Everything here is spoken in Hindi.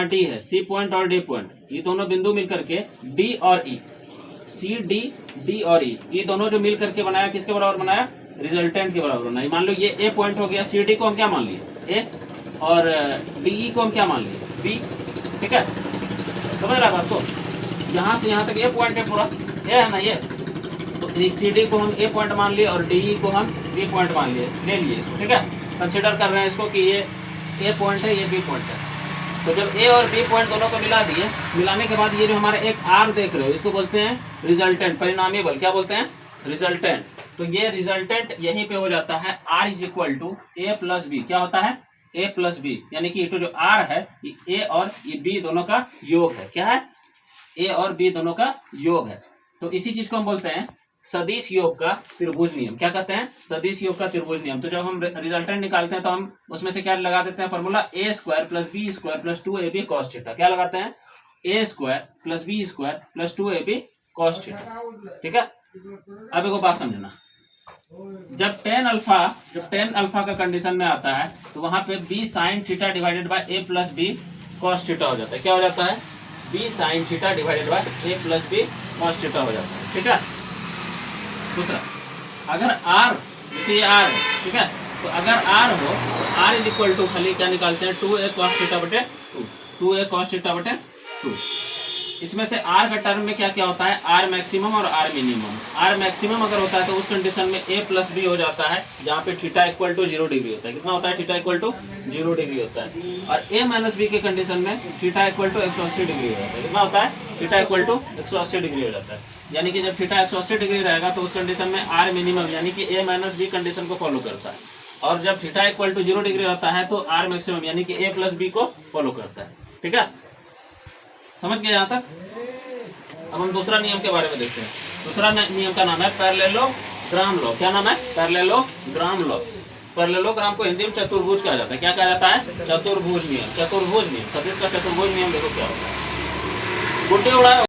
डी है, सी पॉइंट और डी पॉइंट, ये दोनों बिंदु मिलकर के डी और ई, सी डी डी और ई, ये दोनों जो मिल करके बनाया किसके बराबर बनाया, रिजल्टेंट के बराबर बनाया। मान लो ये ए पॉइंट हो गया, सी डी को हम क्या मान लिए ए, और डी ई को हम क्या मान लिए बी। ठीक है, समझ रहा बात को, यहाँ से यहाँ तक ए पॉइंट है पूरा, ये है ना ये, तो सी डी को हम ए पॉइंट मान लिए और डी ई को हम बी पॉइंट मान लिए, ले लिए। ठीक है, कंसिडर कर रहे हैं इसको कि ये ए पॉइंट है, ये बी पॉइंट है। तो जब ए और बी पॉइंट दोनों को मिला दिए, मिलाने के बाद ये जो हमारा एक आर देख रहे हो, इसको बोलते हैं रिजल्टेंट, परिणामी बल। क्या बोलते हैं, रिजल्टेंट। तो ये रिजल्टेंट यहीं पे हो जाता है R is equal to A plus B. क्या होता है, ए प्लस बी, यानी कि तो जो आर है ये ए और ये बी दोनों का योग है। क्या है, ए और बी दोनों का योग है। तो इसी चीज को हम बोलते हैं सदिश योग का त्रिभुज नियम। क्या कहते हैं, सदिश योग का त्रिभुज नियम। तो जब हम रिजल्टेंट निकालते हैं तो हम उसमें से क्या लगा देते हैं formula, A square plus B square plus 2ab cos theta. क्या लगाते हैं, A square plus B square plus 2ab cos theta. ठीक है, अब एक बात समझना, जब टेन अल्फा का कंडीशन में आता है तो वहां पे B sine theta divided by A plus B cos theta हो जाता है। क्या हो जाता है, B sine theta divided by A plus B cos theta हो जाता है। ठीक है, दूसरा, अगर आर, जैसे ये आर है, ठीक है, तो अगर आर हो तो आर इज इक्वल टू खाली क्या निकालते हैं, 2a cos थीटा बटे 2, 2a cos थीटा बटे 2। इसमें से आर का टर्म में क्या क्या होता है, आर मैक्सिमम और आर मिनिमम। आर मैक्सिमम अगर होता है तो उस कंडीशन में ए प्लस बी हो जाता है, जहाँ पे थीटा इक्वल टू 0 डिग्री होता है। कितना होता है, थीटा इक्वल टू 0 डिग्री होता है। और ए माइनस बी के कंडीशन में थीटा इक्वल टू 180 डिग्री हो जाता है। कितना होता है, थीटा इक्वल टू 180 डिग्री हो जाता है। यानी कि जब थीटा 180 डिग्री रहेगा तो उस कंडीशन में आर मिनिमम यानी कि ए माइनस बी कंडीशन को फॉलो करता है। और जब थीटा इक्वल टू 0 डिग्री रहता है तो आर मैक्सिमम यानी कि ए प्लस बी को फॉलो करता है। ठीक है, समझ गए यहाँ तक। अब हम दूसरा नियम के बारे में देखते हैं। दूसरा नियम का नाम है पैरेललोग्राम लॉ। क्या नाम है, पैरेललोग्राम लॉ। पैरेललोग्राम को हिंदी में चतुर्भुज कहा जाता है। क्या कहा जाता है, चतुर्भुज नियम। चतुर्भुज नियम, सदिश का चतुर्भुज नियम देखो क्या होता है। गुड्डे उड़ाए